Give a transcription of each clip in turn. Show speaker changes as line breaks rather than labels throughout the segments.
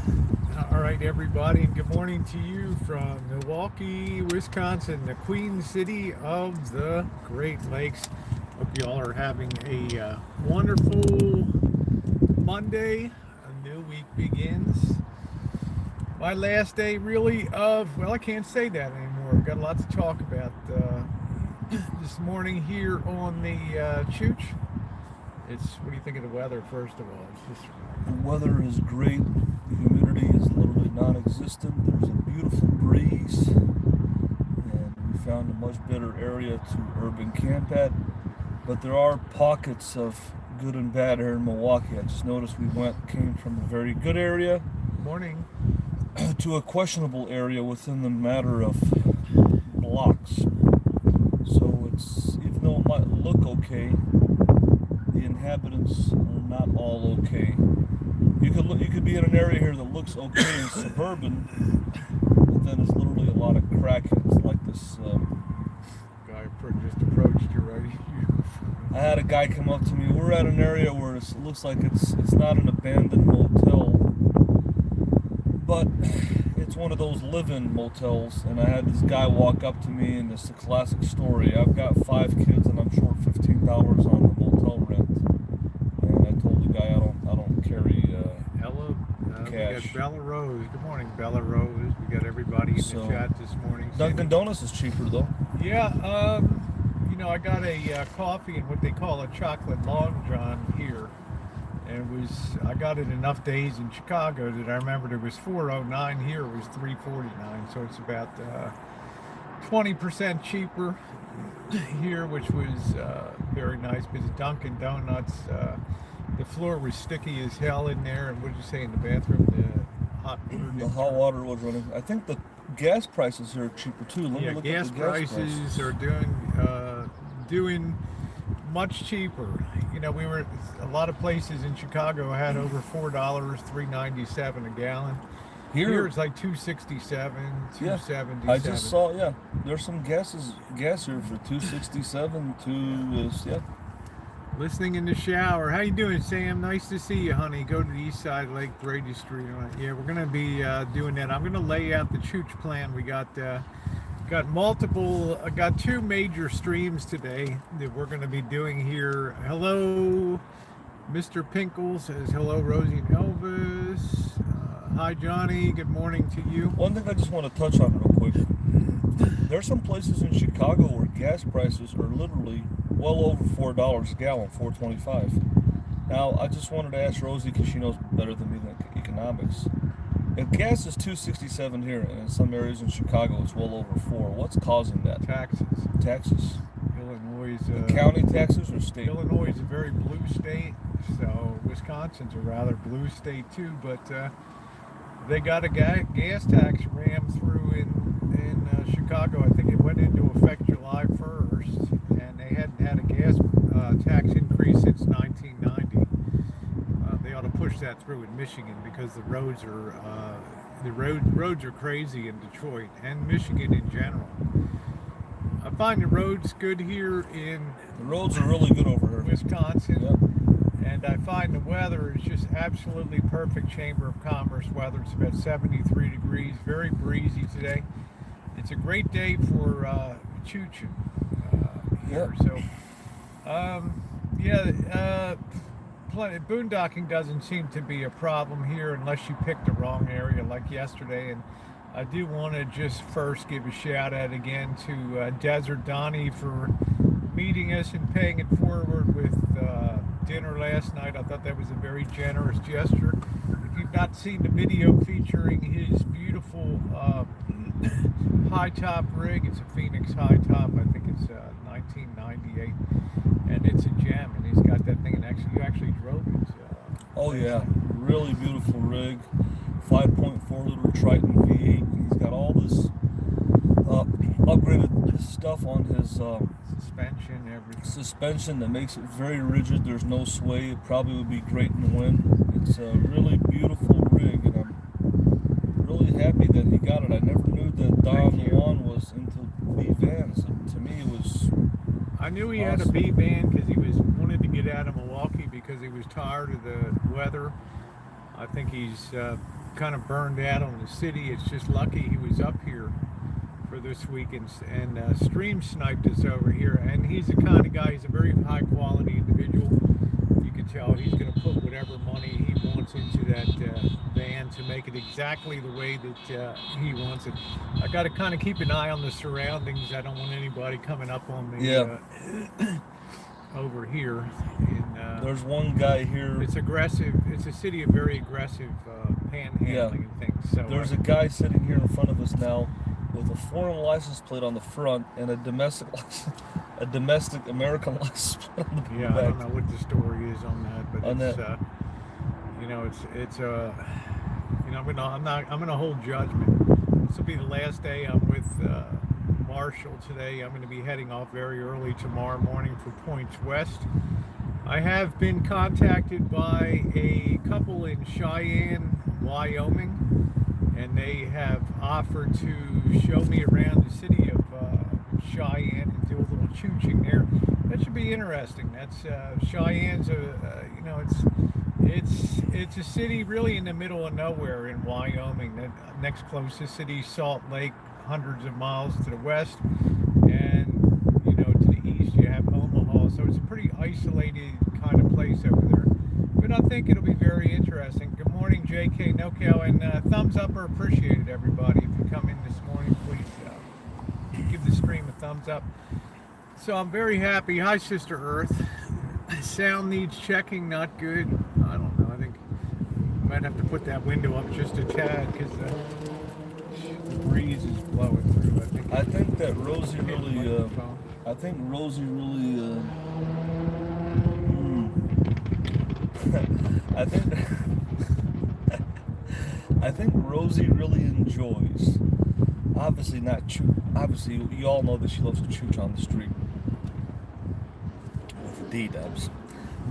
All right, everybody, and good morning to you from Milwaukee, Wisconsin, the Queen City of the Great Lakes. Hope you all are having a wonderful Monday. A new week begins. My last day, really, I can't say that anymore. We've got a lot to talk about this morning here on the Chooch. What do you think of the weather, first of all? It's just
The weather is great. The humidity is literally non-existent. There's a beautiful breeze, and we found a much better area to urban camp at. But there are pockets of good and bad here in Milwaukee. I just noticed came from a very good area
morning.
to a questionable area within the matter of blocks. So even though it might look okay, the inhabitants are not all okay. You could be in an area here that looks okay and suburban, but then it's literally a lot of crackheads like this.
Guy just approached you right here.
I had a guy come up to me. We're at an area where it looks like it's not an abandoned motel, but it's one of those live-in motels. And I had this guy walk up to me, and it's a classic story. I've got 5 kids, and I'm short $15 on the motel rent. And I told the guy I don't carry cash.
We got Bella Rose. Good morning, Bella Rose. We got everybody in the chat this morning.
Dunkin' Donuts is cheaper though.
Yeah, I got a coffee in what they call a chocolate long john here. And I got it enough days in Chicago that I remembered it was $4.09. Here it was $3.49. So it's about 20% cheaper here, which was very nice because Dunkin' Donuts, the floor was sticky as hell in there. And what did you say in the bathroom?
The hot water was running. I think the gas prices here are cheaper too.
Gas prices are doing much cheaper. We were a lot of places in Chicago had over $4, $3.97 a gallon. Here it's like $2.67, $2.77.
I just saw. There's some gas here for $2.67.
Listening in the shower. How you doing, Sam? Nice to see you, honey. Go to the east side, Lake Brady Street. Yeah, we're gonna be doing that. I'm gonna lay out the Chooch plan. We got multiple. I got 2 major streams today that we're gonna be doing here. Hello, Mr. Pinkle says hello, Rosie and Elvis. Hi, Johnny. Good morning to you.
One thing I just want to touch on real quick. There's some places in Chicago where gas prices are literally well over $4 a gallon, $4.25. Now, I just wanted to ask Rosie, because she knows better than me than economics. If gas is $2.67 here, and in some areas in Chicago it's well over $4, what's causing that? Taxes.
Illinois.
County taxes or state?
Illinois is a very blue state, so Wisconsin's a rather blue state too. But they got a gas tax rammed through in Chicago. I think it went into effect July 1st, and they hadn't had a gas tax increase since 1990. They ought to push that through in Michigan because the roads are crazy in Detroit and Michigan in general. I find the roads good here in
the roads are really good over here,
Wisconsin.
Yep.
And I find the weather is just absolutely perfect. Chamber of Commerce weather. It's about 73 degrees, very breezy today. It's a great day for Choochin here. So, boondocking doesn't seem to be a problem here unless you pick the wrong area like yesterday. And I do want to just first give a shout out again to Desert Donnie for meeting us and paying it forward with dinner last night. I thought that was a very generous gesture. If you've not seen the video featuring his beautiful high top rig, it's a Phoenix high top. I think it's 1998, and it's a gem. And he's got that thing, and you actually drove it.
Really beautiful rig, 5.4 liter Triton V8. He's got all this upgraded stuff on his suspension that makes it very rigid. There's no sway. It probably would be great in the wind. It's a really beautiful rig, and I'm really happy that he got it. I never knew that Don Juan was into B vans. To me, it was.
I knew he had a B van because he wanted to get out of Milwaukee because he was tired of the weather. I think he's kind of burned out on the city. It's just lucky he was up here for this week and stream sniped us over here. And he's the kind of guy, he's a very high quality individual. You can tell he's going to put whatever money he wants into that van to make it exactly the way that he wants it. I got to kind of keep an eye on the surroundings. I don't want anybody coming up on me.
Yeah.
Over here.
There's one guy here.
It's aggressive. It's a city of very aggressive panhandling and things. So
there's a guy sitting here in front of us now with a foreign license plate on the front and a domestic American license plate on the back.
Yeah, I don't know what the story is on that, but
on
it's
that.
I'm gonna hold judgment. This will be the last day I'm with Marshall today. I'm going to be heading off very early tomorrow morning for Points West. I have been contacted by a couple in Cheyenne, Wyoming, and they have offered to show me around the city of Cheyenne and do a little Choochin there. That should be interesting. That's Cheyenne's it's a city really in the middle of nowhere in Wyoming. The next closest city, Salt Lake, hundreds of miles to the west, and to the east you have Omaha. So it's a pretty isolated kind of place over there. But I think it'll be very interesting. Good morning, JK NoCal, and thumbs up are appreciated, everybody. If you come in this morning, please give the stream a thumbs up. So I'm very happy. Hi, Sister Earth. Sound needs checking, not good. I don't know. I think I might have to put that window up just a tad because the breeze is blowing through.
I think that Rosie really. I think Rosie really. I think Rosie really enjoys. Obviously not chooch. Obviously, you all know that she loves to chooch on the street with the D-dubs.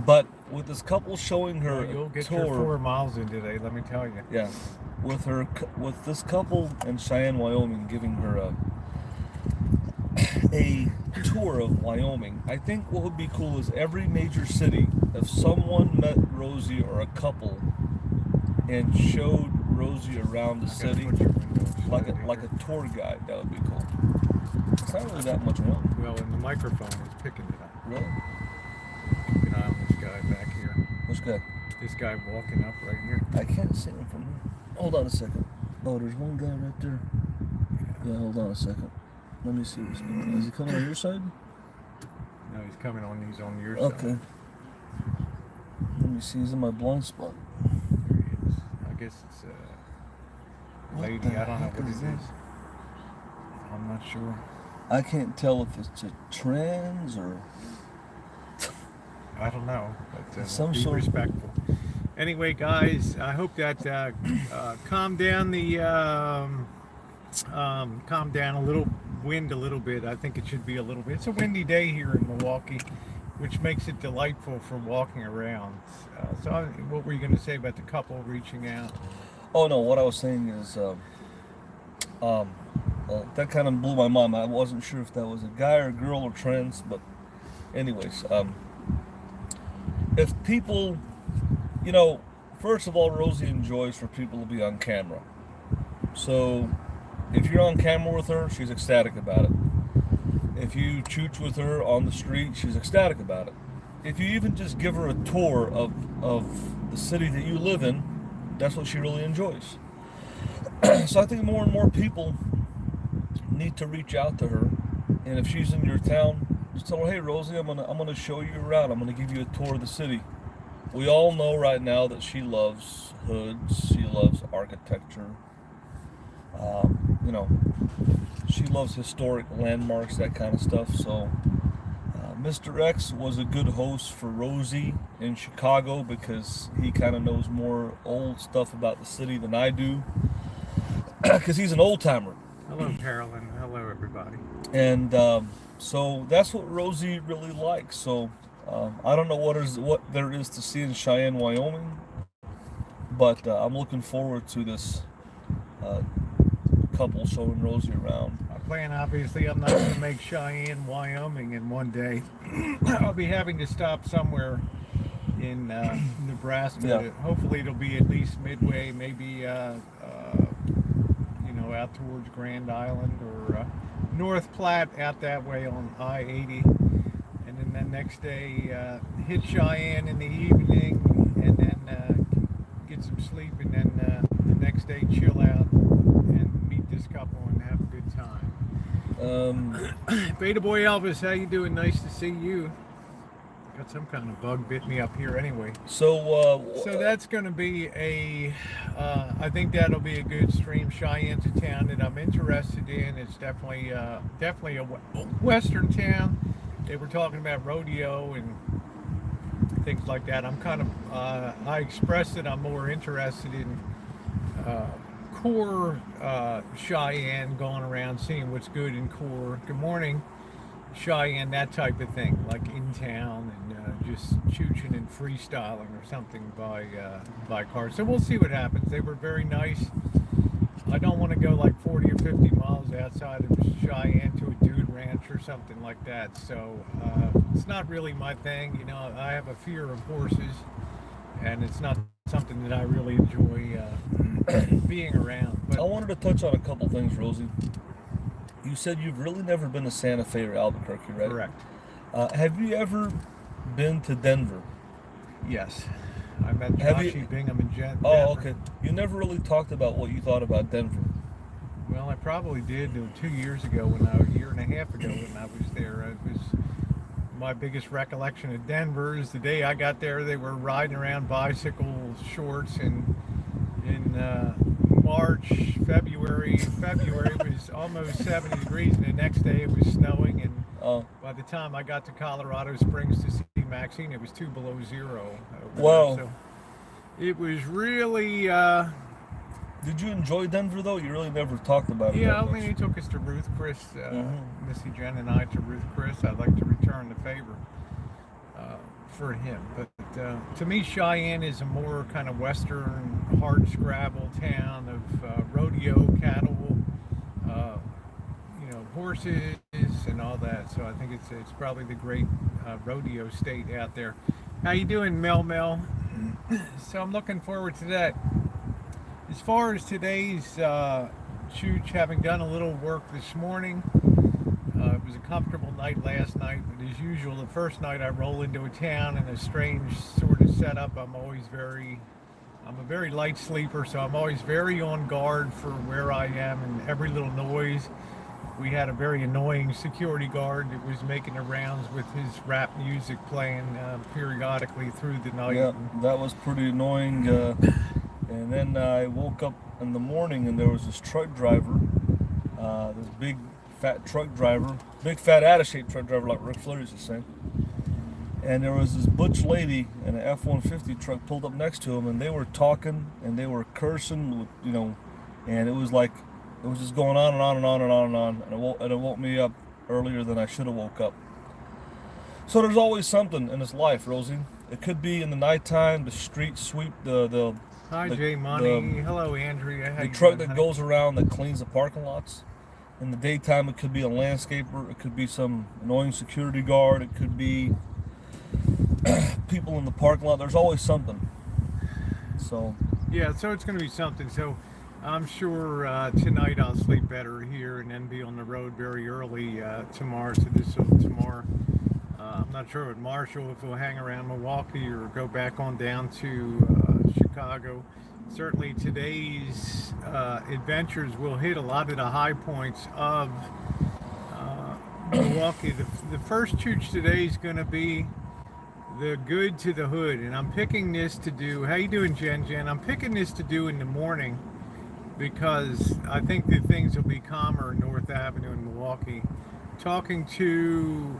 But with this couple showing her
you'll get
tour,
your 4 miles in today. Let me tell you.
Yeah, with this couple in Cheyenne, Wyoming, giving her a tour of Wyoming. I think what would be cool is every major city, if someone met Rosie or a couple and showed Rosie around the city, like a tour guide, that would be cool. It's not really that much wrong.
Well, and the microphone is picking it up.
Really?
Keep an eye on this guy back here.
Which guy?
This guy walking up right here.
I can't see him from here. Hold on a second. Oh, there's one guy right there. Yeah, hold on a second. Let me see what's going on. Is he coming on your side?
No, he's coming on. He's on your
Okay.
side.
Let me see. He's in my blind spot.
There he is. I guess it's a lady. I don't know what it is. I'm not sure.
I can't tell if it's a trans or...
I don't know, but
Some
be
sort of-
respectful. Anyway, guys, I hope that calm down a little wind a little bit. I think it should be a little bit. It's a windy day here in Milwaukee, which makes it delightful for walking around. What were you going to say about the couple reaching out?
Oh no, what I was saying is, well, that kind of blew my mind. I wasn't sure if that was a guy or a girl or trans, but anyways, if people, first of all, Rosie enjoys for people to be on camera. So if you're on camera with her, she's ecstatic about it. If you chooch with her on the street, she's ecstatic about it. If you even just give her a tour of the city that you live in, that's what she really enjoys. So I think more and more people need to reach out to her, and if she's in your town, just tell her, hey Rosie, I'm gonna show you around. I'm gonna give you a tour of the city. We all know right now that she loves hoods, she loves architecture, she loves historic landmarks, that kind of stuff. So Mr. X was a good host for Rosie in Chicago because he kind of knows more old stuff about the city than I do, because he's an old timer.
Hello, Carolyn. Hello, everybody.
And so that's what Rosie really likes. So I don't know what there is to see in Cheyenne, Wyoming, but I'm looking forward to this couple showing Rosie around.
My plan, obviously, I'm not going to make Cheyenne, Wyoming in one day. I'll be having to stop somewhere in Nebraska.
Yeah.
Hopefully it'll be at least midway, maybe out towards Grand Island or North Platte, out that way on I-80. And then the next day hit Cheyenne in the evening, and then get some sleep, and then the next day chill out and meet this couple and have a good time. Beta Boy Elvis, how you doing? Nice to see you. Got some kind of bug bit me up here anyway.
So
That's going to be I think that'll be a good stream. Cheyenne's a town that I'm interested in. It's definitely a western town. They were talking about rodeo and things like that. I'm kind of, I expressed that I'm more interested in core Cheyenne, going around seeing what's good in core. Good morning. Cheyenne, that type of thing, like in town and just Choochin and freestyling or something by car. So we'll see what happens. They were very nice. I don't want to go like 40 or 50 miles outside of Cheyenne to a dude ranch or something like that. So it's not really my thing. You know, I have a fear of horses, and it's not something that I really enjoy being around. But
I wanted to touch on a couple things, Rosie. You said you've really never been to Santa Fe or Albuquerque, right?
Correct.
Have you ever been to Denver?
Yes. I met Joshie, Bingham, and Jen.
Oh, okay. You never really talked about what you thought about Denver.
Well, I probably did 2 years ago, a year and a half ago when I was there. It was my biggest recollection of Denver is the day I got there. They were riding around bicycle shorts, and in March, February it was almost 70 degrees, and the next day it was snowing, and by the time I got to Colorado Springs to see Maxine, it was 2 below zero.
Wow.
So it was really
Did you enjoy Denver though? You really never talked about it.
yeah,
that
I
much.
mean, he took us to Ruth Chris, Missy Jenn and I to Ruth Chris. I'd like to return the favor for him. But to me, Cheyenne is a more kind of western, hard scrabble town of rodeo, cattle, horses, and all that. So I think it's probably the great rodeo state out there. How you doing, Mel? So I'm looking forward to that. As far as today's Chooch, having done a little work this morning, it was a comfortable night last night, but as usual, the first night I roll into a town in a strange sort of setup. I'm a very light sleeper, so I'm always very on guard for where I am and every little noise. We had a very annoying security guard that was making the rounds with his rap music playing periodically through the night.
Yeah, that was pretty annoying. And then I woke up in the morning and there was this truck driver, this big fat truck driver, big fat out-of-shape truck driver like Ric Flair used to say. And there was this butch lady in an F-150 truck pulled up next to him, and they were talking and they were cursing, and it was like, it was just going on and on and on and on and on, and it woke me up earlier than I should have woke up. So there's always something in this life, Rosie. It could be in the nighttime, the street sweep,
Hi, Jay Money. Hello, Andrea. How
the
you
truck
doing,
that
honey?
goes around that cleans the parking lots. In the daytime, it could be a landscaper. It could be some annoying security guard. It could be people in the parking lot. There's always something. So
Yeah, so it's going to be something. So I'm sure tonight I'll sleep better here and then be on the road very early tomorrow. So tomorrow. I'm not sure with Marshall if we'll hang around Milwaukee or go back on down to Chicago. Certainly today's adventures will hit a lot of the high points of Milwaukee. The first Chooch today is going to be the good to the hood, and I'm picking this to do. How you doing, Jen? I'm picking this to do in the morning because I think that things will be calmer in North Avenue in Milwaukee. Talking to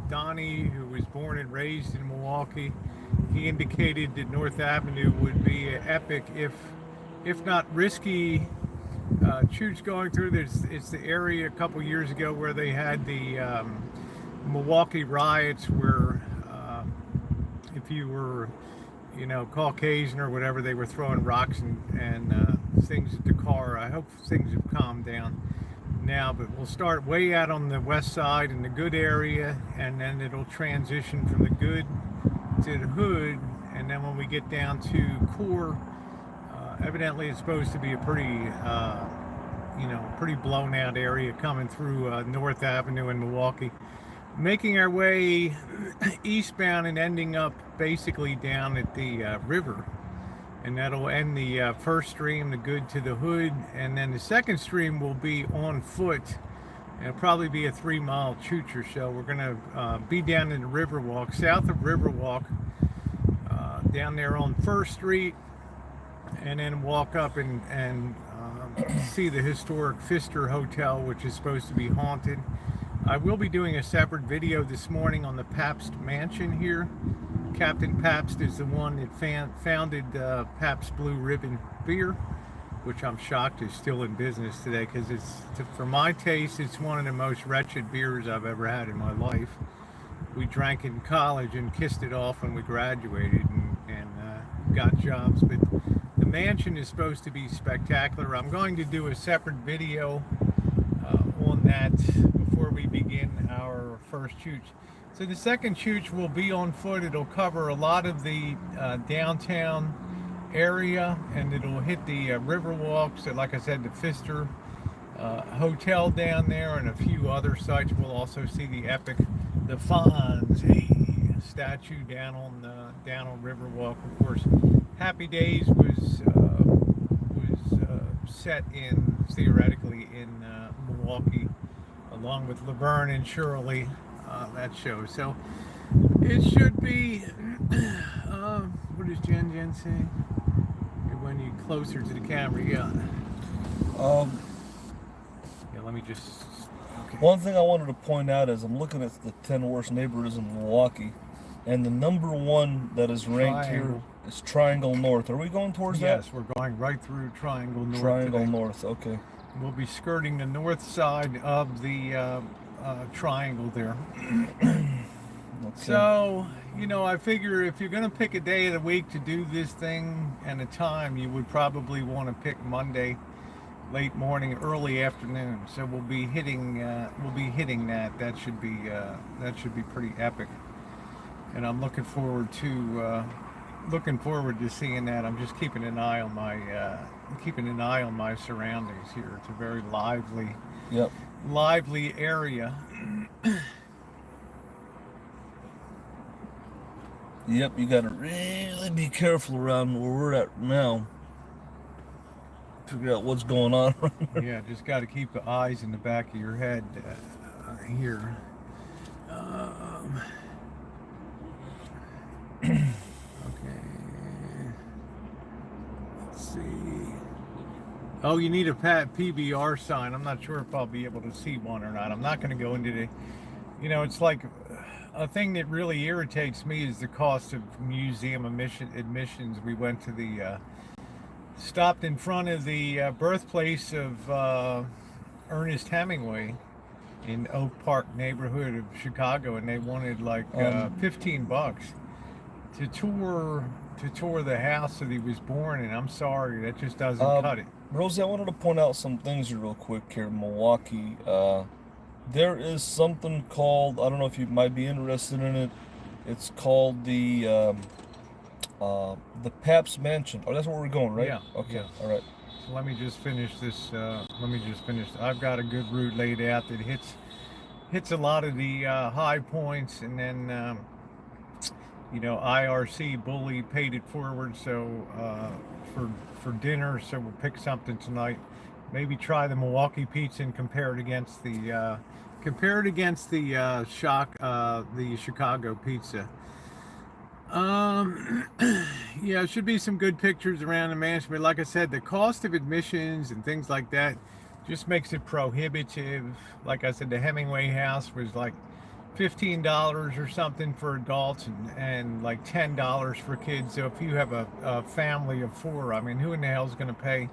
Donnie, who was born and raised in Milwaukee, he indicated that North Avenue would be epic, if not risky. Chooch going through this. It's the area a couple years ago where they had the Milwaukee riots, where if you were, Caucasian or whatever, they were throwing rocks and things at the car. I hope things have calmed down now, but we'll start way out on the west side in the good area, and then it'll transition from the good to the hood, and then when we get down to core, evidently it's supposed to be a pretty pretty blown out area coming through North Avenue in Milwaukee, making our way eastbound and ending up basically down at the river. And that'll end the first stream, the good to the hood, and then the second stream will be on foot. It'll probably be a 3-mile chooch or so. We're gonna be down in the Riverwalk, south of Riverwalk, down there on First Street, and then walk up and see the historic Pfister Hotel, which is supposed to be haunted. I will be doing a separate video this morning on the Pabst Mansion here. Captain Pabst is the one that founded Pabst Blue Ribbon beer, which I'm shocked is still in business today, because for my taste, it's one of the most wretched beers I've ever had in my life. We drank in college and kissed it off when we graduated and got jobs, but the mansion is supposed to be spectacular. I'm going to do a separate video on that before we begin our first chooch. So the second chooch will be on foot. It'll cover a lot of the downtown area, and it'll hit the Riverwalk. So like I said, the Pfister Hotel down there and a few other sites. We'll also see the epic, the Fonzie statue down on Riverwalk. Of course, Happy Days was set theoretically in Milwaukee, along with Laverne and Shirley, that show. So it should be, what does Jen say? When you closer to the camera, yeah. Yeah, let me just, okay.
One thing I wanted to point out is I'm looking at the 10 worst neighborhoods in Milwaukee, and the number one that is ranked here is Triangle North. Are we going towards that?
Yes, we're going right through Triangle North.
Triangle
today.
North, okay.
We'll be skirting the north side of the triangle there.
Okay.
So, I figure if you're going to pick a day of the week to do this thing and a time, you would probably want to pick Monday, late morning, early afternoon. So we'll be hitting that. That should be pretty epic. And I'm looking forward to seeing that. I'm just keeping an eye on my surroundings here. It's a very lively area.
Yep, you gotta really be careful around where we're at now. Figure out what's going on.
Yeah, just got to keep the eyes in the back of your head here. Okay. Let's see. Oh, you need a PBR sign. I'm not sure if I'll be able to see one or not. I'm not going to go into the, it's like a thing that really irritates me is the cost of museum admissions. We went to stopped in front of the birthplace of Ernest Hemingway in Oak Park neighborhood of Chicago, and they wanted like $15 to tour the house that he was born in. I'm sorry, that just doesn't cut it.
Rosie, I wanted to point out some things real quick here in Milwaukee. There is something called, I don't know if you might be interested in it. It's called the Pabst Mansion. Oh, that's where we're going, right?
Yeah.
Okay.
Yes.
All right.
So let me just finish this. I've got a good route laid out that hits a lot of the high points, and then IRC Bully paid it forward. So for dinner, so we'll pick something tonight. Maybe try the Milwaukee pizza and compare it against the Chicago pizza. Yeah, it should be some good pictures around the mansion, but like I said, the cost of admissions and things like that just makes it prohibitive. Like I said, the Hemingway house was like $15 or something for adults and like $10 for kids. So if you have a family of 4, I mean, who in the hell is going to pay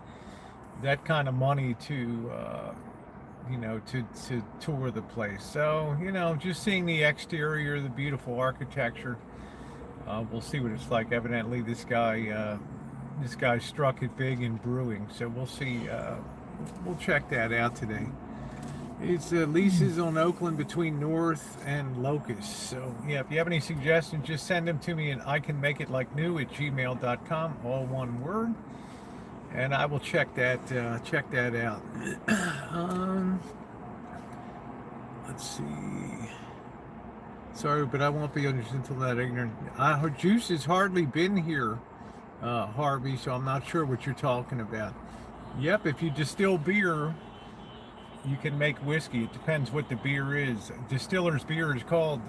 that kind of money to tour the place? So, just seeing the exterior, the beautiful architecture, we'll see what it's like. Evidently, this guy struck it big in brewing, so we'll see. We'll check that out today. It's leases on Oakland between North and Locust. So yeah, if you have any suggestions, just send them to me at icanmakeitlikenew@gmail.com, all one word, and I will check that out. Let's see. Sorry, but I won't be until that ignorant. Juice has hardly been here, Harvey, so I'm not sure what you're talking about. Yep, if you distill beer, you can make whiskey. It depends what the beer is. Distiller's beer is called,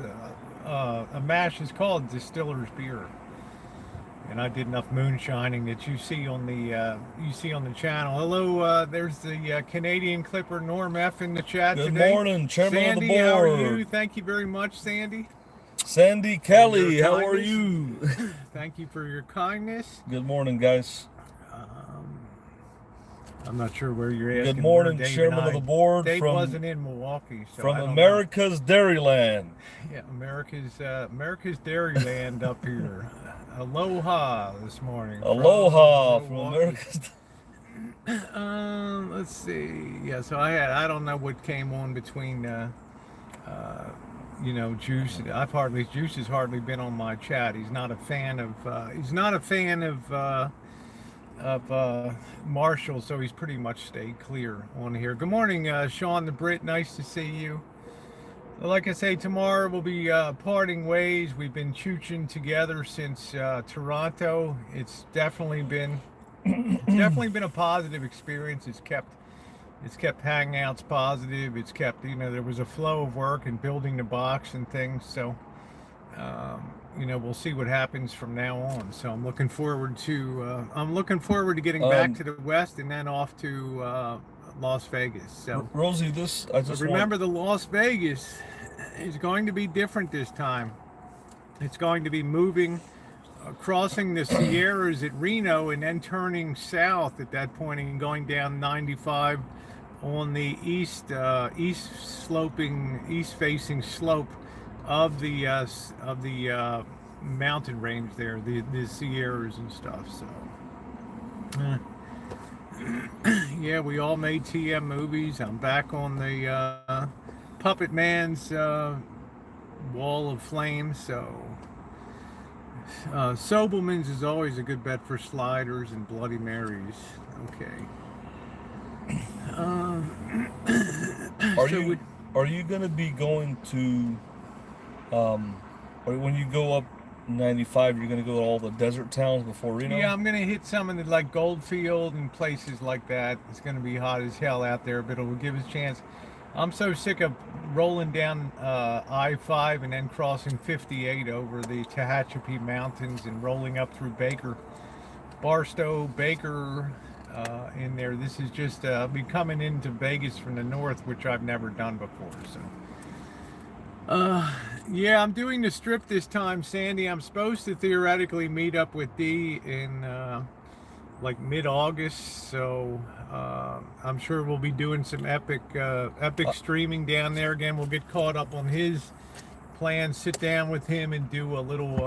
a mash is called distiller's beer. And I did enough moonshining that you see on the channel. Hello, there's the Canadian Clipper Norm F in the chat
Good
today.
morning, Chairman
Sandy,
of the Board.
how are you? Thank you very much, Sandy.
Sandy Kelly, how are you?
Thank you for your kindness.
Good morning, guys.
I'm not sure where you're asking.
Good morning,
Dave
Chairman of the Board.
Dave
from,
wasn't in Milwaukee, so
from
I don't
America's Dairyland.
know. Yeah, America's Dairyland up here. Aloha this morning.
Aloha from
Milwaukee.
America's.
Let's see. Yeah, so I don't know what came on between Juice. Juice has hardly been on my chat. He's not a fan of Marshall, so he's pretty much stayed clear on here. Good morning, Sean the Brit. Nice to see you. Like I say, tomorrow we'll be parting ways. We've been choochin together since Toronto. It's definitely been a positive experience. It's kept hangouts positive. It's kept, there was a flow of work and building the box and things. So, we'll see what happens from now on. So I'm looking forward to getting back to the West and then off to Las Vegas. So
Rosie,
remember the Las Vegas is going to be different this time. It's going to be moving, crossing the Sierras at Reno and then turning south at that point and going down 95 on the east facing slope of the mountain range there, the Sierras and stuff. So yeah, we all made TM movies. I'm back on the Puppet Man's Wall of Flame. So Sobelman's is always a good bet for sliders and Bloody Marys. Okay.
Are you going to be going to, or when you go up 95, you're going to go to all the desert towns before Reno?
Yeah, I'm going to hit some of the like Goldfield and places like that. It's going to be hot as hell out there, but it'll give us a chance. I'm so sick of rolling down I-5 and then crossing 58 over the Tehachapi Mountains and rolling up through Barstow, Baker, in there. This is just be coming into Vegas from the north, which I've never done before. So yeah, I'm doing the strip this time, Sandy. I'm supposed to theoretically meet up with Dee in like mid-August, so I'm sure we'll be doing some epic streaming down there again. We'll get caught up on his plans, sit down with him and do a little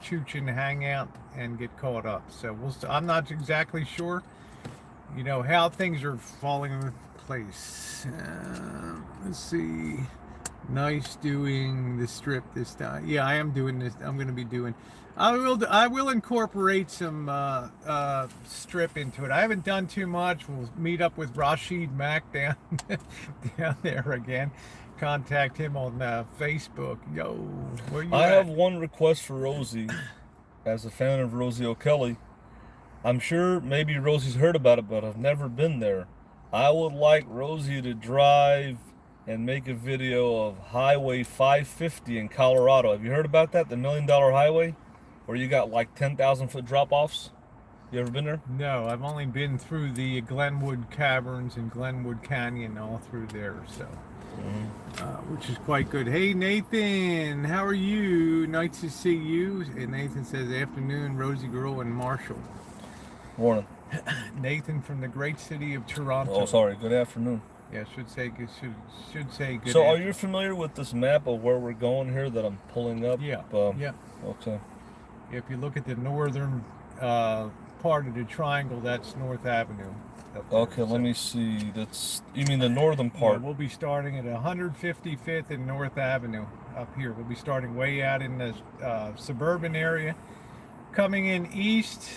Choochin hangout and get caught up. So I'm not exactly sure how things are falling into place. Let's see. Nice doing the strip this time. Yeah, I am doing this. I'm going to be doing. I will incorporate some strip into it. I haven't done too much. We'll meet up with Rashid Mack down there again. Contact him on Facebook. Yo, where you at?
have one request for Rosie, as a fan of Rosie O'Kelly. I'm sure maybe Rosie's heard about it, but I've never been there. I would like Rosie to drive and make a video of Highway 550 in Colorado. Have you heard about that? The $1 Million Highway, where you got like 10,000 foot drop-offs? You ever been there?
No, I've only been through the Glenwood Caverns and Glenwood Canyon, all through there. So, which is quite good. Hey Nathan, how are you? Nice to see you. And Nathan says, afternoon, Rosie Girl and Marshall.
Morning.
Nathan from the great city of Toronto.
Oh, sorry. Good afternoon.
Yeah, should say good.
So, are you familiar with this map of where we're going here that I'm pulling up?
Yeah.
Yeah. Okay.
If you look at the northern part of the triangle, that's North Avenue. Up there.
Okay, let me see. You mean the northern
Yeah,
part?
we'll be starting at 155th and North Avenue up here. We'll be starting way out in the suburban area, coming in east.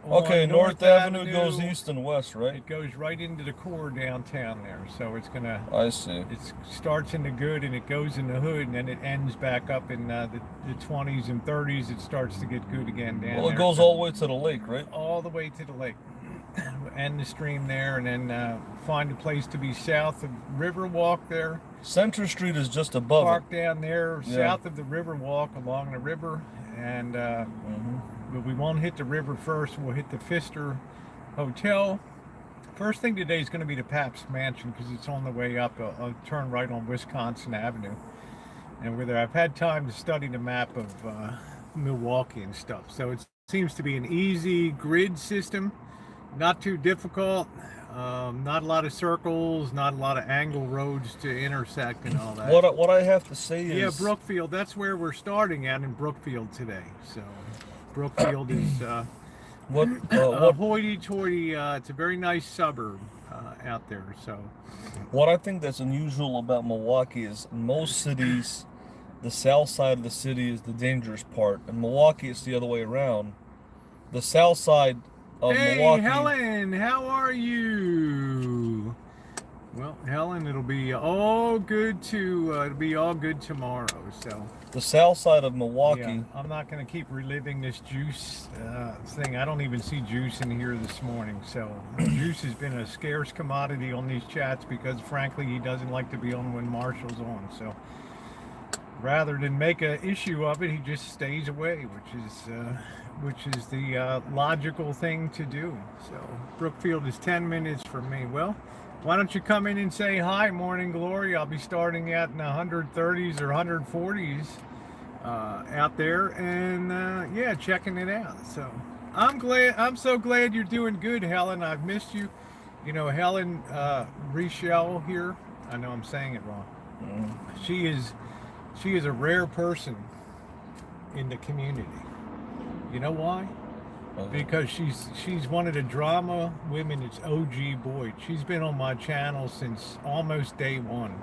Okay,
on
North Avenue goes east and west, right?
It goes right into the core downtown there. So it's gonna.
I see.
It starts in the good and it goes in the hood, and then it ends back up in the 20s and 30s. It starts to get good again down there.
Well, it goes all the way to the lake, right?
All the way to the lake. End the stream there, and then find a place to be south of Riverwalk there.
Center Street is just above
Park down there,
Yeah.
south of the Riverwalk, along the river, and but we won't hit the river first. We'll hit the Pfister Hotel. First thing today is going to be the Pabst Mansion because it's on the way up. I'll turn right on Wisconsin Avenue, and whether I've had time to study the map of Milwaukee and stuff, so it seems to be an easy grid system. Not too difficult, not a lot of circles, not a lot of angle roads to intersect and all that.
What I have to say is...
Yeah, Brookfield, that's where we're starting at in Brookfield today. So Brookfield is
what
hoity-toity, it's a very nice suburb out there. So
what I think that's unusual about Milwaukee is in most cities, the south side of the city is the dangerous part. In Milwaukee, it's the other way around. The south side of Milwaukee.
Helen, how are you? Well, Helen, it'll be all good tomorrow. So
the south side of Milwaukee.
Yeah, I'm not going to keep reliving this juice thing. I don't even see juice in here this morning. So juice has been a scarce commodity on these chats because, frankly, he doesn't like to be on when Marshall's on. So rather than make an issue of it, he just stays away, which is the logical thing to do. So Brookfield is 10 minutes from me. Well, why don't you come in and say hi, Morning Glory? I'll be starting out in the 130s or 140s out there, and yeah, checking it out. So I'm so glad you're doing good, Helen. I've missed you. You know, Helen Richelle here. I know I'm saying it wrong. She is a rare person in the community. You know why? Because she's one of the drama women. It's OG Boyd. She's been on my channel since almost day one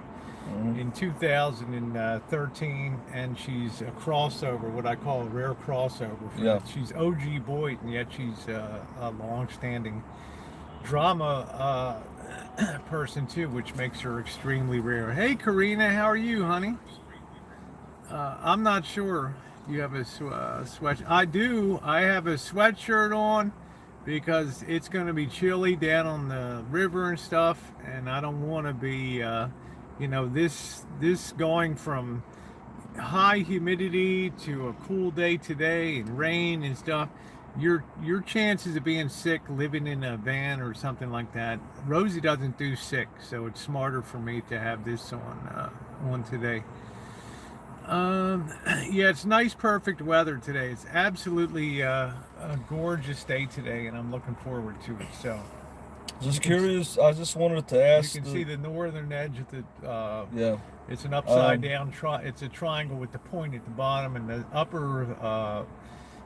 in 2013, and she's a crossover, what I call a rare crossover. She's OG Boyd, and yet she's a long-standing drama person too, which makes her extremely rare. Hey, Karina, how are you, honey? I'm not sure. You have a sweat? I do. I have a sweatshirt on because it's going to be chilly down on the river and stuff, and I don't want to be, you know, this going from high humidity to a cool day today and rain and stuff. Your chances of being sick living in a van or something like that. Rosie doesn't do sick, so it's smarter for me to have this on today. Yeah, it's nice, perfect weather today. It's absolutely a gorgeous day today, and I'm looking forward to it. So,
just curious. I just wanted to ask.
You can see the northern edge of the.
Yeah.
It's an upside down. It's a triangle with the point at the bottom, and the upper.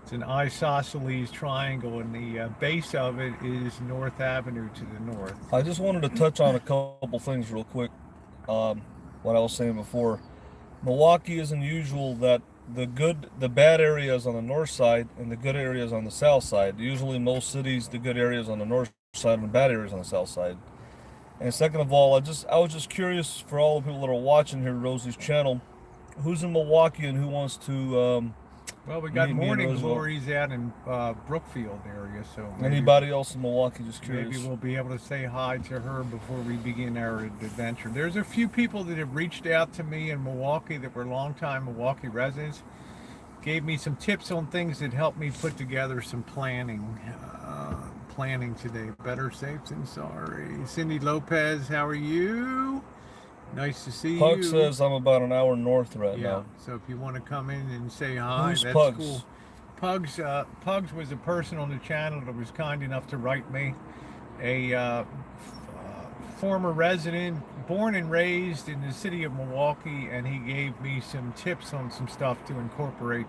It's an isosceles triangle, and the base of it is North Avenue to the north.
I just wanted to touch on a couple things real quick. What I was saying before. Milwaukee is unusual that the bad areas on the north side and the good areas on the south side. Usually most cities, the good areas on the north side and the bad areas on the south side. And second of all, I was just curious for all the people that are watching here, Rosie's channel, who's in Milwaukee and who wants to
well, we got Morning Glories out in Brookfield area, so
anybody else in Milwaukee, just curious.
Maybe we'll be able to say hi to her before we begin our adventure. There's a few people that have reached out to me in Milwaukee that were longtime Milwaukee residents, gave me some tips on things that helped me put together some planning today. Better safe than sorry. Cindy Lopez, how are you? Nice to see
Pug
you.
says I'm about an hour north right now.
So if you want to come in and say hi,
Who's
that's
Pugs?
cool. Pugs was a person on the channel that was kind enough to write me. A former resident, born and raised in the city of Milwaukee, and he gave me some tips on some stuff to incorporate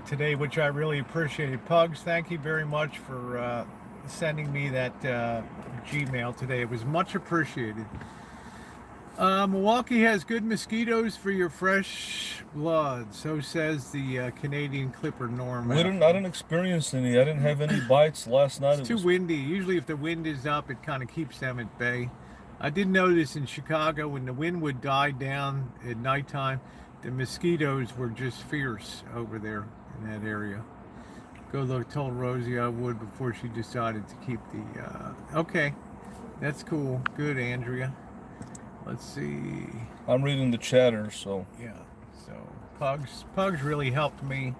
today, which I really appreciated. Pugs, thank you very much for sending me that Gmail today. It was much appreciated. Milwaukee has good mosquitoes for your fresh blood. So says the Canadian Clipper Norm.
I didn't experience any. I didn't have any bites last night.
It's too windy. Usually if the wind is up, it kind of keeps them at bay. I did notice in Chicago when the wind would die down at nighttime, the mosquitoes were just fierce over there in that area. Go look, told Rosie I would before she decided to keep the, okay, that's cool. Good, Andrea. Let's see.
I'm reading the chatter, so.
Yeah, so Pugs really helped me.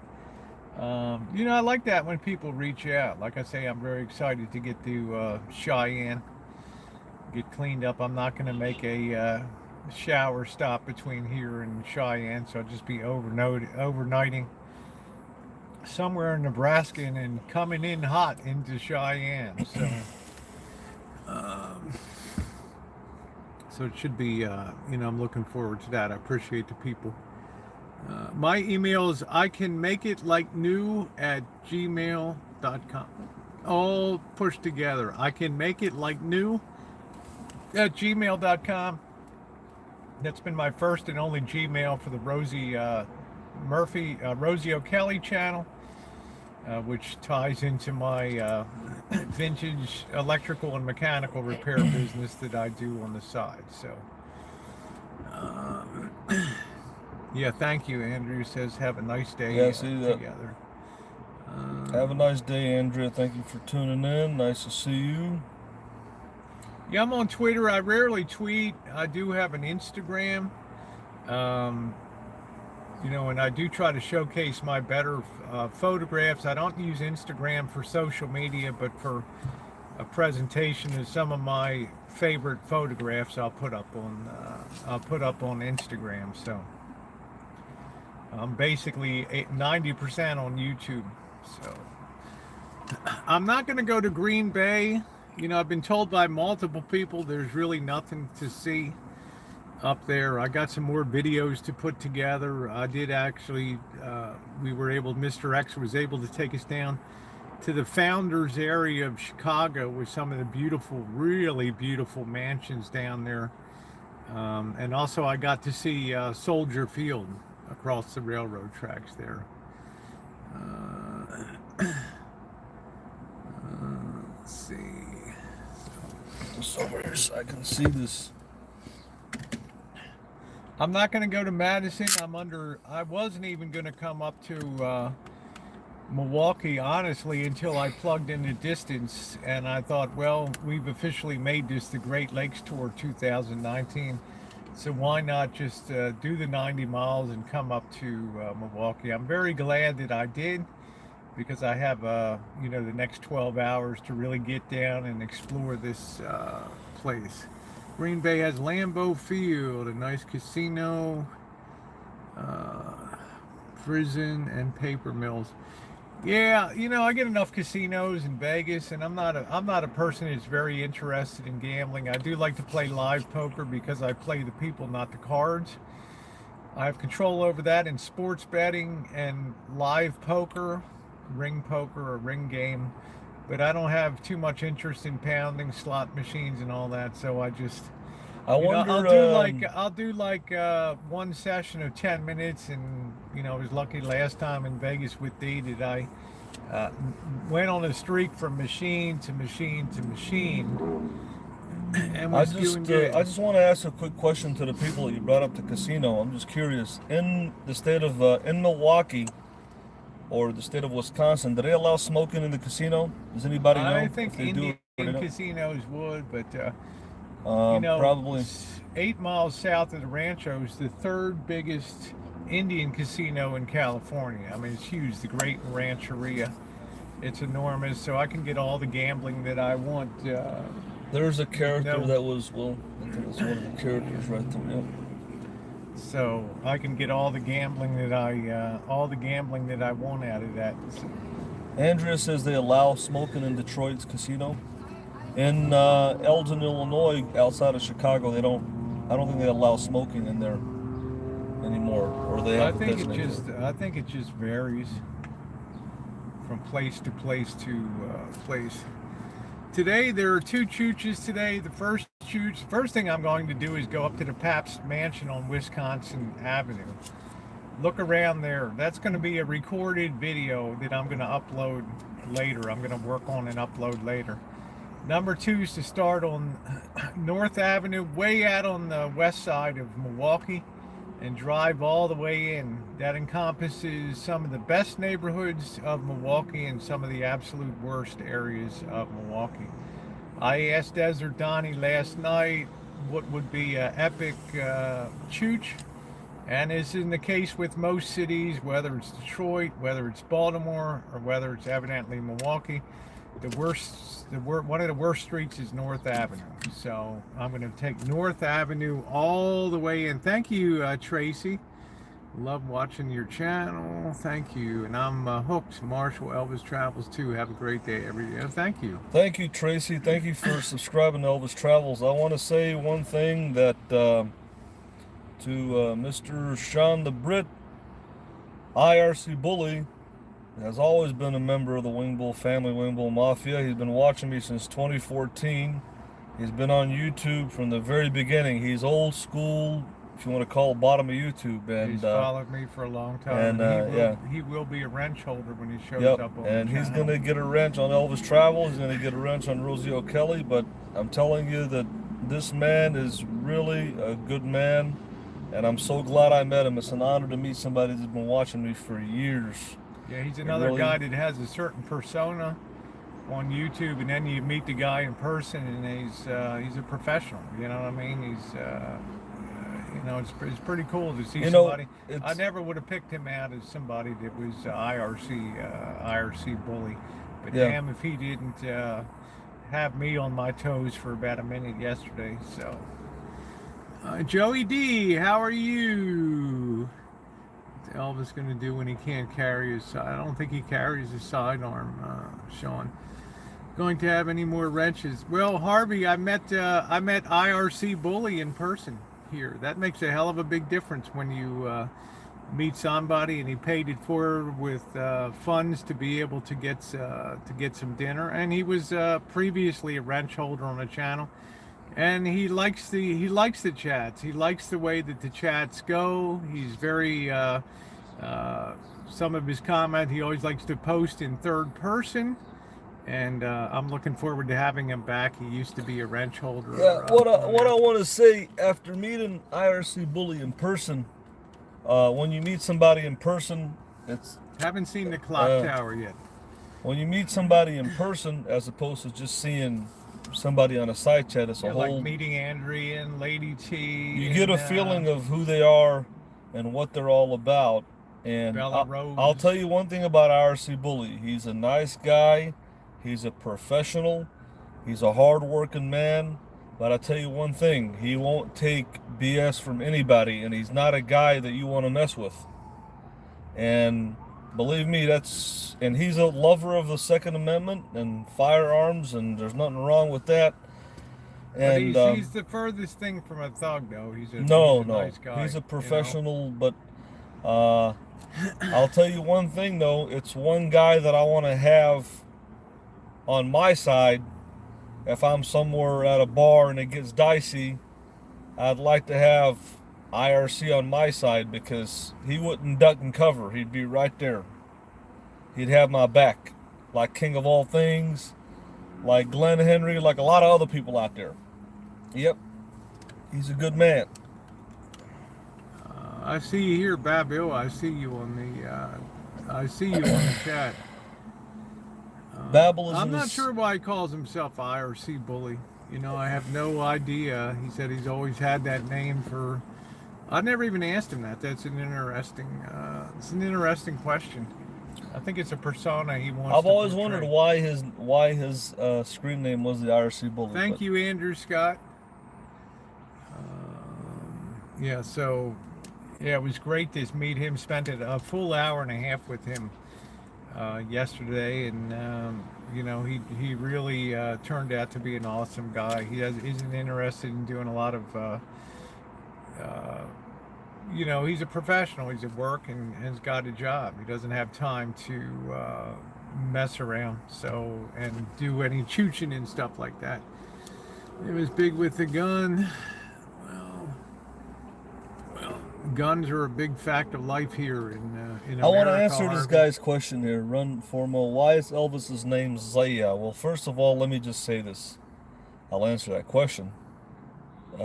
You know, I like that when people reach out. Like I say, I'm very excited to get to Cheyenne, get cleaned up. I'm not going to make a shower stop between here and Cheyenne, so I'll just be overnighting somewhere in Nebraska and then coming in hot into Cheyenne. So it should be, you know, I'm looking forward to that. I appreciate the people. My email is icanmakeitlikenew@gmail.com. All pushed together. icanmakeitlikenew@gmail.com. That's been my first and only Gmail for the Rosie O'Kelly channel, which ties into my vintage electrical and mechanical repair business that I do on the side. So, yeah, thank you. Andrew says, have a nice day together.
Have a nice day, Andrea. Thank you for tuning in. Nice to see you.
Yeah, I'm on Twitter. I rarely tweet. I do have an Instagram. You know, and I do try to showcase my better photographs. I don't use Instagram for social media, but for a presentation of some of my favorite photographs, I'll put up on Instagram. So I'm basically 90% on YouTube. So I'm not going to go to Green Bay. You know, I've been told by multiple people there's really nothing to see up there. I got some more videos to put together. I did actually, Mr. X was able to take us down to the Founders area of Chicago with some of the beautiful, really beautiful mansions down there. And also I got to see Soldier Field across the railroad tracks there. Let's see.
Just over here so I can see this.
I'm not going to go to Madison. I wasn't even going to come up to Milwaukee, honestly, until I plugged in the distance. And I thought, well, we've officially made this the Great Lakes Tour 2019. So why not just do the 90 miles and come up to Milwaukee? I'm very glad that I did, because I have, you know, the next 12 hours to really get down and explore this place. Green Bay has Lambeau Field, a nice casino, prison, and paper mills. Yeah, you know, I get enough casinos in Vegas, and I'm not a person that's very interested in gambling. I do like to play live poker because I play the people, not the cards. I have control over that in sports betting and live poker, ring poker or ring game, but I don't have too much interest in pounding slot machines and all that. So I just, I'll do like one session of 10 minutes, and you know, I was lucky last time in Vegas with Dee that I went on a streak from machine to machine to machine. And
I just want to ask a quick question to the people that you brought up the casino. I'm just curious. In the state of in Milwaukee or the state of Wisconsin, do they allow smoking in the casino? Does anybody know?
I think Indian casinos would, but you know,
probably
8 miles south of the Rancho is the third biggest Indian casino in California. I mean, it's huge, the Great Rancheria. It's enormous, so I can get all the gambling that I want.
There's a character that was, well, I think it's one of the characters right there. Yep.
So I can get all the gambling that I want out of that.
Andrea says they allow smoking in Detroit's casino. In Eldon, Illinois, outside of Chicago, I don't think they allow smoking in there anymore, or they have
I think it just varies. from place to place to place. Today there are two chooches today. The first thing I'm going to do is go up to the Pabst Mansion on Wisconsin Avenue. Look around there. That's going to be a recorded video that I'm going to upload later. I'm going to work on and upload later. Number two is to start on North Avenue, way out on the west side of Milwaukee, and drive all the way in. That encompasses some of the best neighborhoods of Milwaukee and some of the absolute worst areas of Milwaukee. I asked Desert Donnie last night what would be an epic chooch, and as in the case with most cities, whether it's Detroit, whether it's Baltimore, or whether it's evidently Milwaukee, one of the worst streets is North Avenue. So I'm going to take North Avenue all the way in. Thank you, Tracy. Love watching your channel. Thank you. And I'm hooked. Marshall Elvis Travels too. Have a great day every day. Thank you.
Thank you, Tracy. Thank you for subscribing to Elvis Travels. I want to say one thing that to Mr. Sean the Brit, IRC Bully, has always been a member of the Wingbull family, Wingbull Mafia. He's been watching me since 2014. He's been on YouTube from the very beginning. He's old school, if you want to call it, bottom of YouTube. And
he's followed me for a long time. And he will be a wrench holder when he shows up on
and
the
he's
channel.
going to get a wrench on Elvis Travel. He's going to get a wrench on Rosie O'Kelly. But I'm telling you that this man is really a good man, and I'm so glad I met him. It's an honor to meet somebody that's been watching me for years.
Yeah, he's another guy that has a certain persona on YouTube, and then you meet the guy in person, and he's a professional. You know what I mean? He's you know, it's pretty cool to see somebody. I never would have picked him out as somebody that was IRC bully, but damn if he didn't have me on my toes for about a minute yesterday. So, Joey D, how are you? What's Elvis going to do when he can't carry his side? I don't think he carries his sidearm, Sean. Going to have any more wrenches? Well, Harvey, I met IRC Bully in person here. That makes a hell of a big difference when you meet somebody and he paid it forward with funds to be able to get some dinner. And he was previously a wrench holder on the channel, and he likes the chats. He likes the way that the chats go. He's very some of his comment he always likes to post in third person. And I'm looking forward to having him back. He used to be a wrench holder.
Yeah, what I want to say, after meeting IRC Bully in person, when you meet somebody in person,
haven't seen the clock tower yet.
When you meet somebody in person, as opposed to just seeing somebody on a side chat, it's a whole,
like meeting Andrea and Lady T.
You get a feeling of who they are and what they're all about. And I'll tell you one thing about IRC Bully. He's a nice guy. He's a professional. He's a hard-working man. But I tell you one thing, he won't take BS from anybody, and he's not a guy that you want to mess with. And believe me, and he's a lover of the Second Amendment and firearms, and there's nothing wrong with that. And
he's the furthest thing from a thug, though. He's a nice guy.
He's a professional, you know? But I'll tell you one thing, though. It's one guy that I want to have on my side. If I'm somewhere at a bar and it gets dicey, I'd like to have IRC on my side, because he wouldn't duck and cover. He'd be right there. He'd have my back, like King of All Things, like Glenn Henry, like a lot of other people out there. Yep, he's a good man.
I see you here, Babil. I see you on the chat. I'm not sure why he calls himself IRC Bully. You know, I have no idea. He said he's always had that name for. I never even asked him that. That's an interesting. It's an interesting question. I think it's a persona he wants.
I've always wondered why his screen name was the IRC Bully.
Thank you, Andrew Scott. Yeah. So, yeah, it was great to meet him. Spent a full hour and a half with him yesterday, and you know, he really turned out to be an awesome guy. He isn't interested in doing a lot of you know, he's a professional. He's at work and has got a job. He doesn't have time to mess around, so, and do any Choochin and stuff like that. It was big with the gun. Well, guns are a big fact of life here in America.
I want to answer this
Harvey.
guy's question here. Run Formo. Why is Elvis's name Zaya? Well, first of all, let me just say this. I'll answer that question.